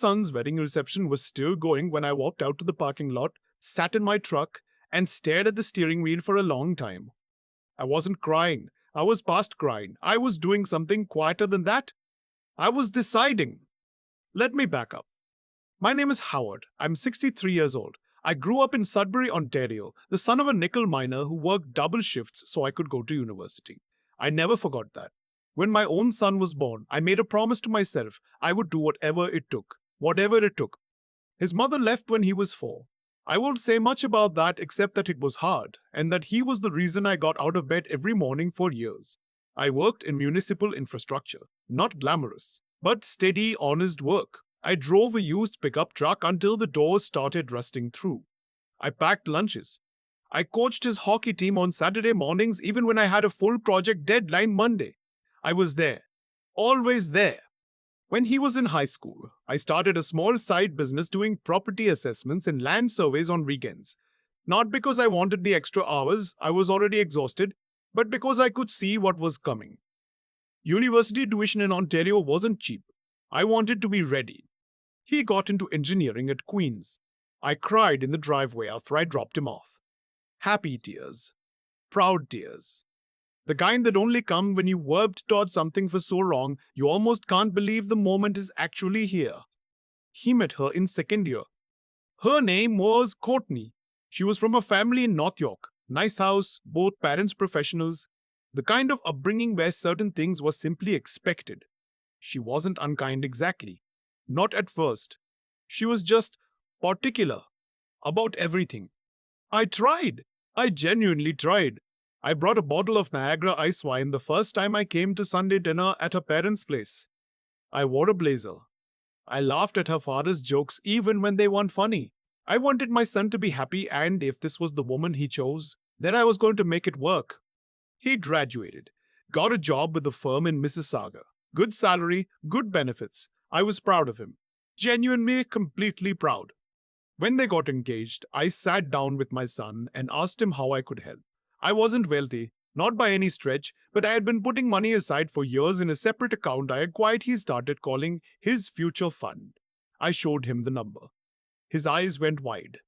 Son's wedding reception was still going when I walked out to the parking lot, sat in my truck, and stared at the steering wheel for a long time. I wasn't crying. I was past crying. I was doing something quieter than that. I was deciding. Let me back up. My name is Howard. I'm 63 years old. I grew up in Sudbury, Ontario, the son of a nickel miner who worked double shifts so I could go to university. I never forgot that. When my own son was born, I made a promise to myself I would do whatever it took. Whatever it took. His mother left when he was 4. I won't say much about that except that it was hard, and that he was the reason I got out of bed every morning for years. I worked in municipal infrastructure. Not glamorous, but steady, honest work. I drove a used pickup truck until the doors started rusting through. I packed lunches. I coached his hockey team on Saturday mornings even when I had a full project deadline Monday. I was there. Always there. When he was in high school, I started a small side business doing property assessments and land surveys on weekends. Not because I wanted the extra hours, I was already exhausted, but because I could see what was coming. University tuition in Ontario wasn't cheap. I wanted to be ready. He got into engineering at Queen's. I cried in the driveway after I dropped him off. Happy tears. Proud tears. The kind that only come when you worked towards something for so long, you almost can't believe the moment is actually here. He met her in second year. Her name was Courtney. She was from a family in North York. Nice house, both parents professionals. The kind of upbringing where certain things were simply expected. She wasn't unkind exactly. Not at first. She was just particular about everything. I tried. I genuinely tried. I brought a bottle of Niagara ice wine the first time I came to Sunday dinner at her parents' place. I wore a blazer. I laughed at her father's jokes even when they weren't funny. I wanted my son to be happy, and if this was the woman he chose, then I was going to make it work. He graduated, got a job with a firm in Mississauga. Good salary, good benefits. I was proud of him. Genuinely, completely proud. When they got engaged, I sat down with my son and asked him how I could help. I wasn't wealthy, not by any stretch, but I had been putting money aside for years in a separate account I acquired he started calling his future fund. I showed him the number. His eyes went wide.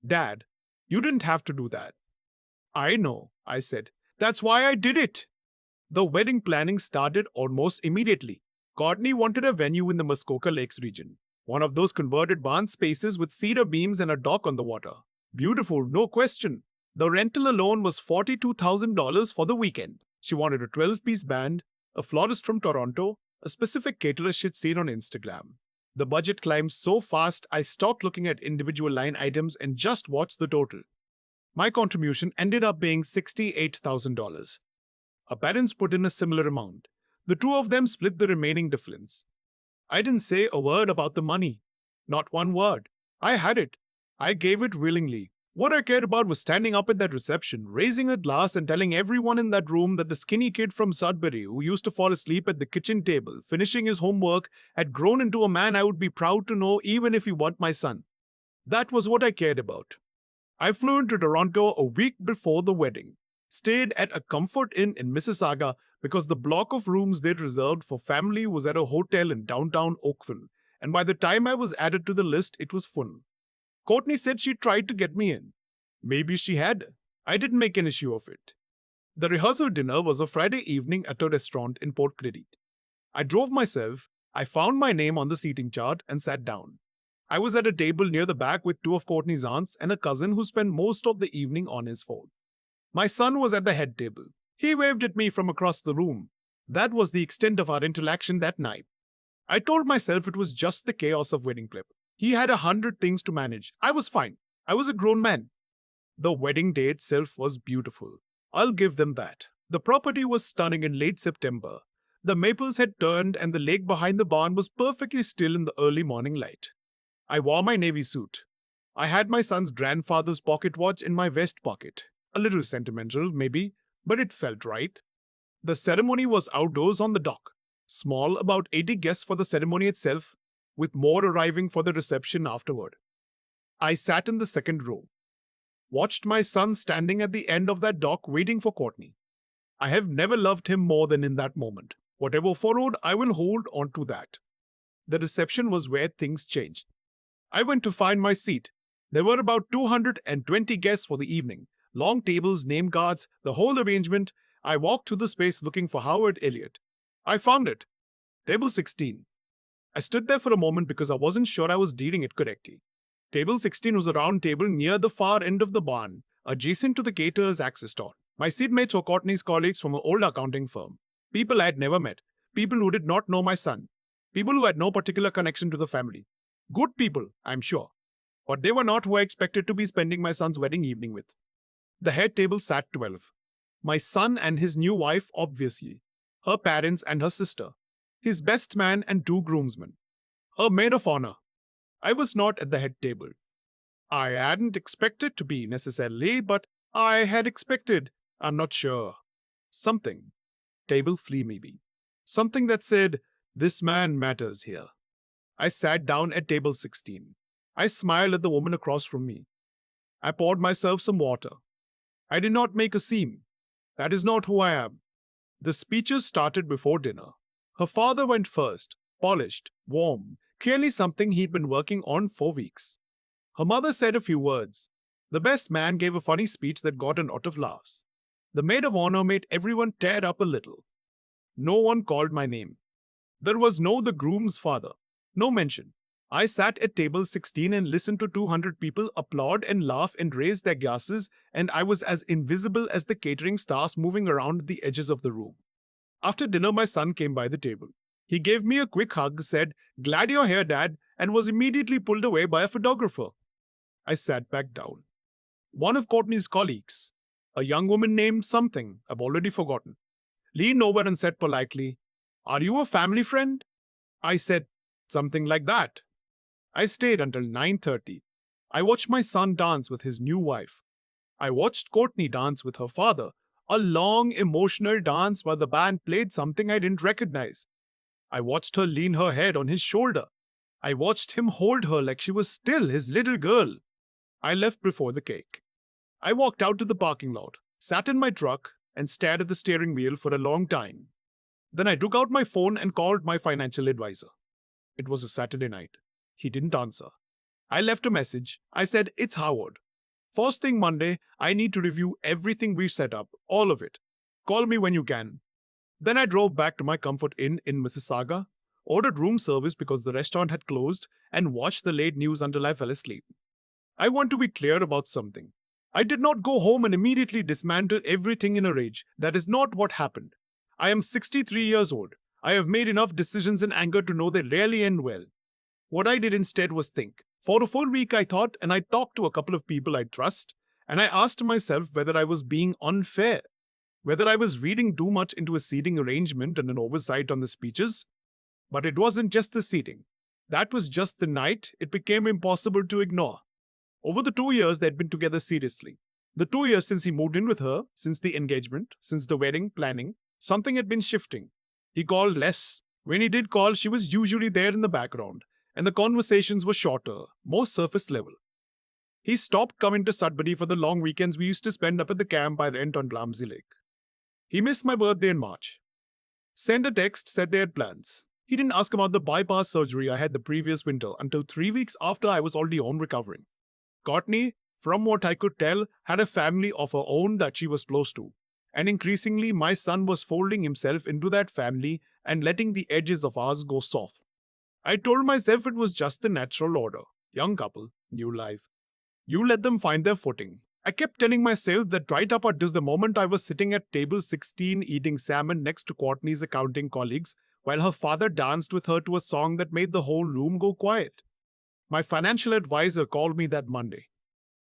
Dad, you didn't have to do that. I know, I said. That's why I did it. The wedding planning started almost immediately. Courtney wanted a venue in the Muskoka Lakes region. One of those converted barn spaces with cedar beams and a dock on the water. Beautiful, no question. The rental alone was $42,000 for the weekend. She wanted a 12-piece band, a florist from Toronto, a specific caterer she'd seen on Instagram. The budget climbed so fast I stopped looking at individual line items and just watched the total. My contribution ended up being $68,000. Her parents put in a similar amount. The two of them split the remaining difference. I didn't say a word about the money. Not one word. I had it. I gave it willingly. What I cared about was standing up at that reception, raising a glass and telling everyone in that room that the skinny kid from Sudbury who used to fall asleep at the kitchen table, finishing his homework, had grown into a man I would be proud to know even if he weren't my son. That was what I cared about. I flew into Toronto a week before the wedding. Stayed at a Comfort Inn in Mississauga because the block of rooms they'd reserved for family was at a hotel in downtown Oakville, and by the time I was added to the list, it was full. Courtney said she tried to get me in. Maybe she had. I didn't make an issue of it. The rehearsal dinner was a Friday evening at a restaurant in Port Credit. I drove myself, I found my name on the seating chart and sat down. I was at a table near the back with two of Courtney's aunts and a cousin who spent most of the evening on his phone. My son was at the head table. He waved at me from across the room. That was the extent of our interaction that night. I told myself it was just the chaos of wedding prep. He had 100 things to manage. I was fine. I was a grown man. The wedding day itself was beautiful. I'll give them that. The property was stunning in late September. The maples had turned and the lake behind the barn was perfectly still in the early morning light. I wore my navy suit. I had my son's grandfather's pocket watch in my vest pocket. A little sentimental, maybe, but it felt right. The ceremony was outdoors on the dock. Small, about 80 guests for the ceremony itself, with more arriving for the reception afterward. I sat in the second row. Watched my son standing at the end of that dock waiting for Courtney. I have never loved him more than in that moment. Whatever followed, I will hold on to that. The reception was where things changed. I went to find my seat. There were about 220 guests for the evening. Long tables, name cards, the whole arrangement. I walked to the space looking for Howard Elliott. I found it. Table 16. I stood there for a moment because I wasn't sure I was reading it correctly. Table 16 was a round table near the far end of the barn, adjacent to the caterer's access door. My seatmates were Courtney's colleagues from an old accounting firm. People I had never met. People who did not know my son. People who had no particular connection to the family. Good people, I'm sure. But they were not who I expected to be spending my son's wedding evening with. The head table sat 12. My son and his new wife, obviously. Her parents and her sister. His best man and 2 groomsmen. Her maid of honor. I was not at the head table. I hadn't expected to be necessarily, but I had expected, I'm not sure, something. Table flea maybe. Something that said, this man matters here. I sat down at table 16. I smiled at the woman across from me. I poured myself some water. I did not make a scene. That is not who I am. The speeches started before dinner. Her father went first, polished, warm, clearly something he'd been working on for weeks. Her mother said a few words. The best man gave a funny speech that got a lot of laughs. The maid of honor made everyone tear up a little. No one called my name. There was no the groom's father. No mention. I sat at table 16 and listened to 200 people applaud and laugh and raise their glasses, and I was as invisible as the catering stars moving around the edges of the room. After dinner, my son came by the table. He gave me a quick hug, said, "Glad you're here, Dad," and was immediately pulled away by a photographer. I sat back down. One of Courtney's colleagues, a young woman named something, I've already forgotten, leaned over and said politely, "Are you a family friend?" I said, "Something like that." I stayed until 9:30. I watched my son dance with his new wife. I watched Courtney dance with her father, a long, emotional dance while the band played something I didn't recognize. I watched her lean her head on his shoulder. I watched him hold her like she was still his little girl. I left before the cake. I walked out to the parking lot, sat in my truck, and stared at the steering wheel for a long time. Then I took out my phone and called my financial advisor. It was a Saturday night. He didn't answer. I left a message. I said, "It's Howard. First thing Monday, I need to review everything we set up, all of it. Call me when you can." Then I drove back to my Comfort Inn in Mississauga, ordered room service because the restaurant had closed, and watched the late news until I fell asleep. I want to be clear about something. I did not go home and immediately dismantle everything in a rage. That is not what happened. I am 63 years old. I have made enough decisions in anger to know they rarely end well. What I did instead was think. For a full week I thought, and I talked to a couple of people I trust, and I asked myself whether I was being unfair, whether I was reading too much into a seating arrangement and an oversight on the speeches. But it wasn't just the seating. That was just the night it became impossible to ignore. Over the 2 years they'd been together seriously. The 2 years since he moved in with her, since the engagement, since the wedding planning, something had been shifting. He called less. When he did call, she was usually there in the background, and the conversations were shorter, more surface level. He stopped coming to Sudbury for the long weekends we used to spend up at the camp I rent on Blamsey Lake. He missed my birthday in March. Sent a text, said they had plans. He didn't ask about the bypass surgery I had the previous winter until 3 weeks after I was already home recovering. Courtney, from what I could tell, had a family of her own that she was close to. And increasingly, my son was folding himself into that family and letting the edges of ours go soft. I told myself it was just the natural order. Young couple, new life. You let them find their footing. I kept telling myself that right up until the moment I was sitting at table 16 eating salmon next to Courtney's accounting colleagues while her father danced with her to a song that made the whole room go quiet. My financial advisor called me that Monday.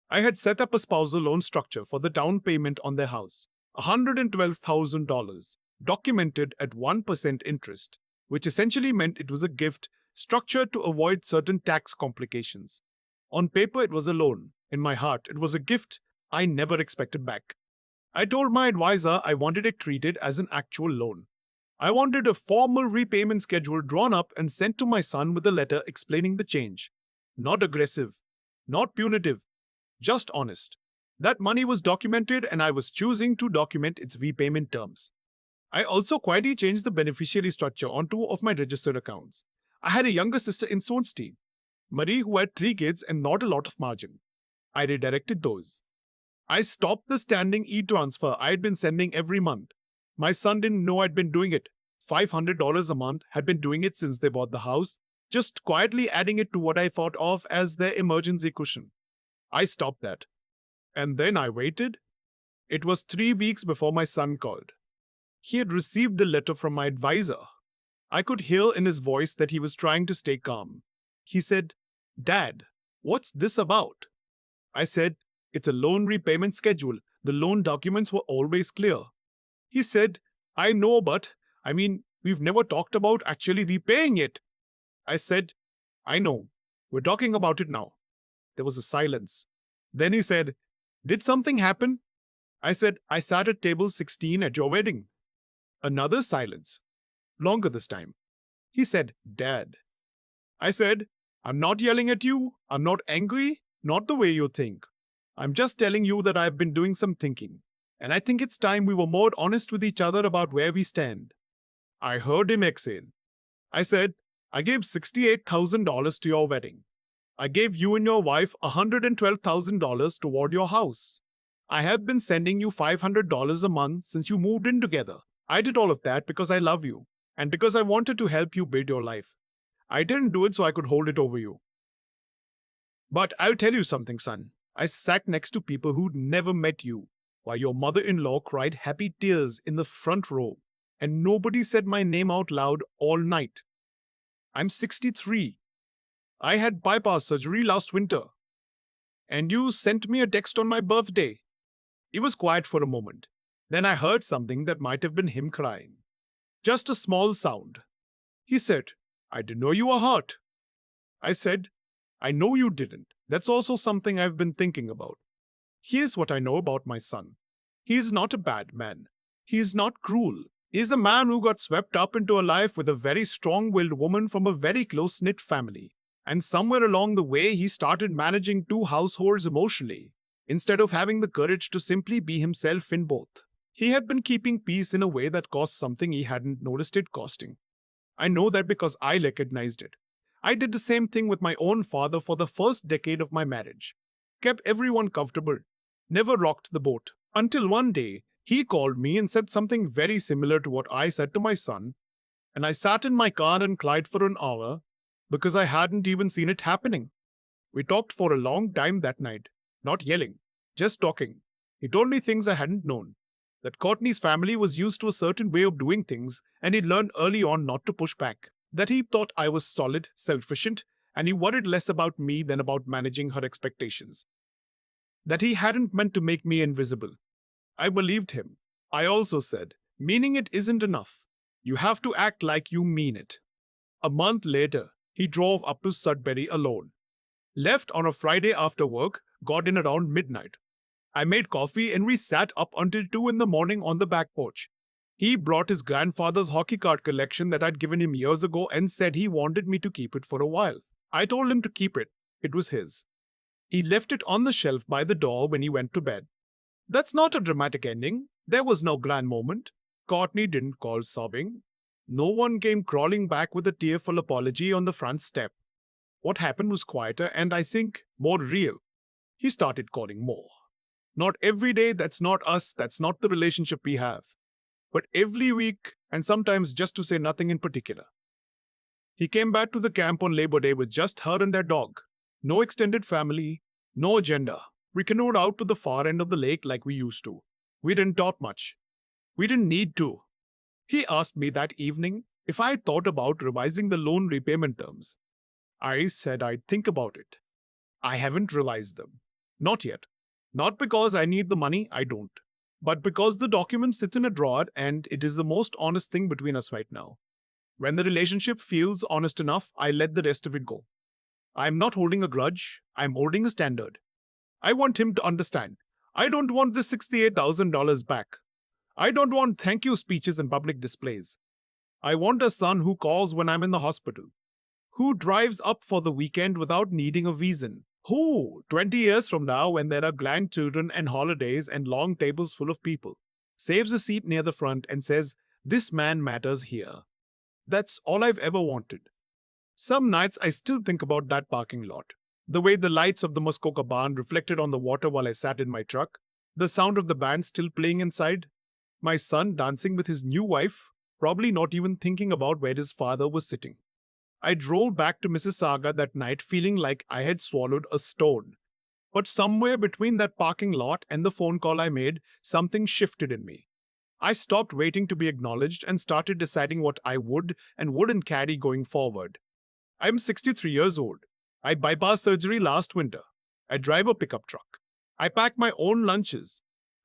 I had set up a spousal loan structure for the down payment on their house, $112,000, documented at 1% interest, which essentially meant it was a gift structured to avoid certain tax complications. On paper, it was a loan. In my heart, it was a gift I never expected back. I told my advisor I wanted it treated as an actual loan. I wanted a formal repayment schedule drawn up and sent to my son with a letter explaining the change. Not aggressive, not punitive, just honest. That money was documented and I was choosing to document its repayment terms. I also quietly changed the beneficiary structure on 2 of my registered accounts. I had a younger sister in Sohn's team, Marie, who had 3 kids and not a lot of margin. I redirected those. I stopped the standing e-transfer I'd been sending every month. My son didn't know I'd been doing it. $500 a month, had been doing it since they bought the house, just quietly adding it to what I thought of as their emergency cushion. I stopped that. And then I waited. It was 3 weeks before my son called. He had received the letter from my advisor. I could hear in his voice that he was trying to stay calm. He said, "Dad, what's this about?" I said, "It's a loan repayment schedule. The loan documents were always clear." He said, "I know, but, we've never talked about actually repaying it." I said, "I know. We're talking about it now." There was a silence. Then he said, "Did something happen?" I said, "I sat at table 16 at your wedding." Another silence. Longer this time. He said, "Dad." I said, "I'm not yelling at you. I'm not angry. Not the way you think. I'm just telling you that I've been doing some thinking. And I think it's time we were more honest with each other about where we stand." I heard him exhale. I said, "I gave $68,000 to your wedding. I gave you and your wife $112,000 toward your house. I have been sending you $500 a month since you moved in together. I did all of that because I love you and because I wanted to help you build your life. I didn't do it so I could hold it over you. But I'll tell you something, son. I sat next to people who'd never met you while your mother-in-law cried happy tears in the front row, and nobody said my name out loud all night. I'm 63. I had bypass surgery last winter. And you sent me a text on my birthday." He was quiet for a moment. Then I heard something that might have been him crying. Just a small sound. He said, "I didn't know you were hurt." I said, "I know you didn't. That's also something I've been thinking about. Here's what I know about my son. He is not a bad man. He is not cruel. He is a man who got swept up into a life with a very strong-willed woman from a very close-knit family. And somewhere along the way, he started managing 2 households emotionally, instead of having the courage to simply be himself in both. He had been keeping peace in a way that cost something he hadn't noticed it costing. I know that because I recognized it. I did the same thing with my own father for the first decade of my marriage. Kept everyone comfortable. Never rocked the boat. Until one day, he called me and said something very similar to what I said to my son, and I sat in my car and cried for an hour because I hadn't even seen it happening. We talked for a long time that night, not yelling, just talking. He told me things I hadn't known. That Courtney's family was used to a certain way of doing things, and he learned early on not to push back. That he thought I was solid, self-sufficient, and he worried less about me than about managing her expectations. That he hadn't meant to make me invisible. I believed him. I also said, meaning it isn't enough. You have to act like you mean it. A month later, he drove up to Sudbury alone. Left on a Friday after work, got in around midnight. I made coffee and we sat up until 2 in the morning on the back porch. He brought his grandfather's hockey card collection that I'd given him years ago and said he wanted me to keep it for a while. I told him to keep it. It was his. He left it on the shelf by the door when he went to bed. That's not a dramatic ending. There was no grand moment. Courtney didn't call sobbing. No one came crawling back with a tearful apology on the front step. What happened was quieter and, I think, more real. He started calling more. Not every day, that's not us, that's not the relationship we have. But every week, and sometimes just to say nothing in particular. He came back to the camp on Labor Day with just her and their dog. No extended family, no agenda. We canoed out to the far end of the lake like we used to. We didn't talk much. We didn't need to. He asked me that evening if I had thought about revising the loan repayment terms. I said I'd think about it. I haven't revised them. Not yet. Not because I need the money, I don't. But because the document sits in a drawer and it is the most honest thing between us right now. When the relationship feels honest enough, I let the rest of it go. I'm not holding a grudge, I'm holding a standard. I want him to understand. I don't want this $68,000 back. I don't want thank you speeches and public displays. I want a son who calls when I'm in the hospital. Who drives up for the weekend without needing a reason. Who, 20 years from now, when there are grandchildren and holidays and long tables full of people, saves a seat near the front and says, "This man matters here." That's all I've ever wanted. Some nights I still think about that parking lot. The way the lights of the Muskoka barn reflected on the water while I sat in my truck, the sound of the band still playing inside, my son dancing with his new wife, probably not even thinking about where his father was sitting. I drove back to Mississauga that night feeling like I had swallowed a stone. But somewhere between that parking lot and the phone call I made, something shifted in me. I stopped waiting to be acknowledged and started deciding what I would and wouldn't carry going forward. I'm 63 years old. I bypassed surgery last winter. I drive a pickup truck. I pack my own lunches.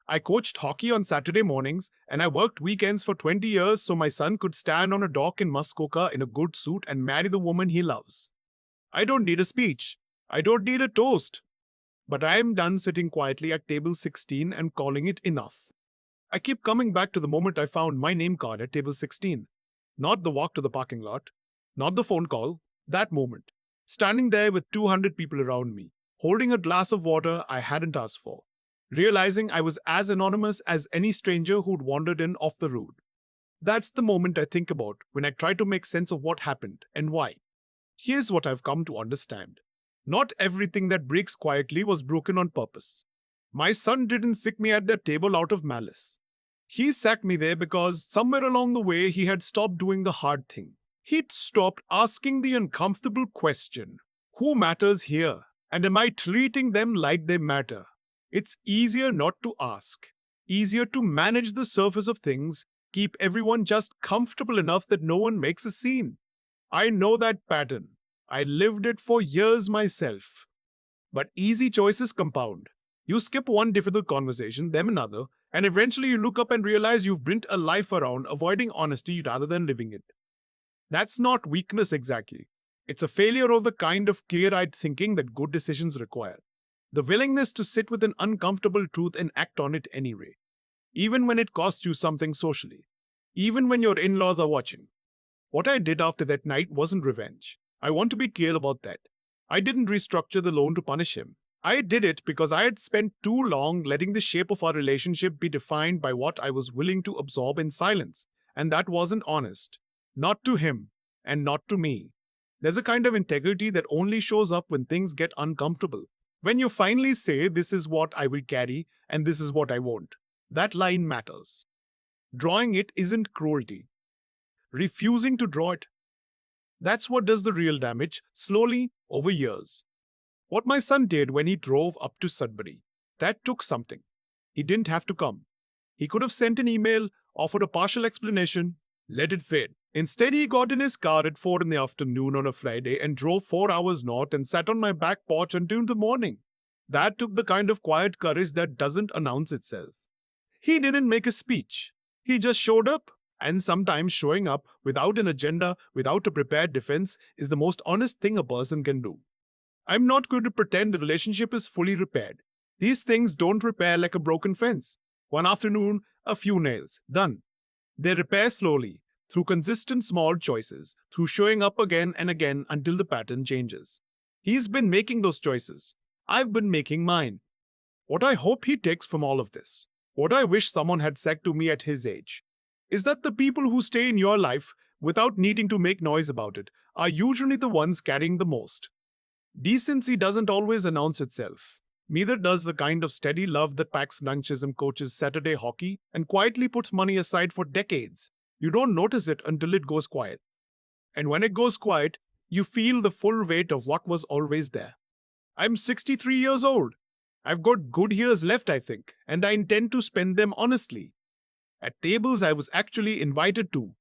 I coached hockey on Saturday mornings and I worked weekends for 20 years so my son could stand on a dock in Muskoka in a good suit and marry the woman he loves. I don't need a speech. I don't need a toast. But I am done sitting quietly at table 16 and calling it enough. I keep coming back to the moment I found my name card at table 16. Not the walk to the parking lot, not the phone call, that moment. Standing there with 200 people around me, holding a glass of water I hadn't asked for. Realizing I was as anonymous as any stranger who'd wandered in off the road. That's the moment I think about when I try to make sense of what happened and why. Here's what I've come to understand. Not everything that breaks quietly was broken on purpose. My son didn't sick me at that table out of malice. He sacked me there because somewhere along the way he had stopped doing the hard thing. He'd stopped asking the uncomfortable question, who matters here? And am I treating them like they matter? It's easier not to ask, easier to manage the surface of things, keep everyone just comfortable enough that no one makes a scene. I know that pattern. I lived it for years myself. But easy choices compound. You skip one difficult conversation, then another, and eventually you look up and realize you've built a life around avoiding honesty rather than living it. That's not weakness exactly. It's a failure of the kind of clear-eyed thinking that good decisions require. The willingness to sit with an uncomfortable truth and act on it anyway. Even when it costs you something socially. Even when your in-laws are watching. What I did after that night wasn't revenge. I want to be clear about that. I didn't restructure the loan to punish him. I did it because I had spent too long letting the shape of our relationship be defined by what I was willing to absorb in silence. And that wasn't honest. Not to him, and not to me. There's a kind of integrity that only shows up when things get uncomfortable. When you finally say, this is what I will carry, and this is what I won't. That line matters. Drawing it isn't cruelty. Refusing to draw it, that's what does the real damage, slowly, over years. What my son did when he drove up to Sudbury, that took something. He didn't have to come. He could have sent an email, offered a partial explanation, let it fade. Instead, he got in his car at 4 in the afternoon on a Friday and drove 4 hours north and sat on my back porch until the morning. That took the kind of quiet courage that doesn't announce itself. He didn't make a speech. He just showed up. And sometimes showing up without an agenda, without a prepared defense, is the most honest thing a person can do. I'm not going to pretend the relationship is fully repaired. These things don't repair like a broken fence. One afternoon, a few nails, done. They repair slowly, through consistent small choices, through showing up again and again until the pattern changes. He's been making those choices. I've been making mine. What I hope he takes from all of this, what I wish someone had said to me at his age, is that the people who stay in your life without needing to make noise about it are usually the ones carrying the most. Decency doesn't always announce itself. Neither does the kind of steady love that packs lunches and coaches Saturday hockey and quietly puts money aside for decades. You don't notice it until it goes quiet. And when it goes quiet, you feel the full weight of what was always there. I'm 63 years old. I've got good years left, I think, and I intend to spend them honestly. At tables I was actually invited to,